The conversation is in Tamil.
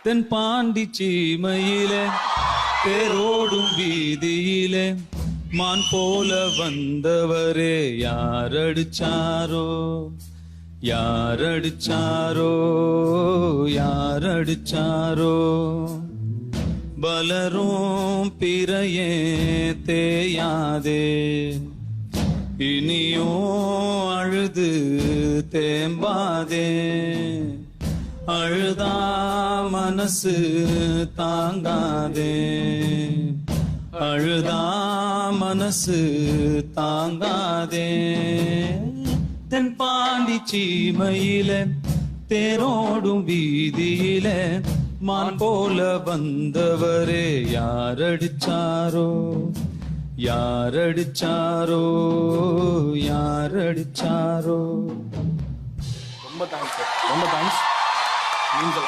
தென் பாண்டி சீமையிலே தேரோடும் வீதியிலே மான் போல வந்தவரே யாரடிச்சாரோ யாரடிச்சாரோ யாரடிச்சாரோ பலரும் பிறையே தேயாதே இனியும் அழுது தேம்பாதே அழுதா மனசு தாங்காதே அழுதா மனசு தாங்காதே தென் பாண்டி சீமையில தேரோடும் வீதியில மான் போல வந்தவரே யாரடிச்சாரோ யாரடிச்சாரோ யாரடிச்சாரோ. ரொம்ப தேங்க்ஸ், ரொம்ப தேங்க்ஸ். மீன்ஸ்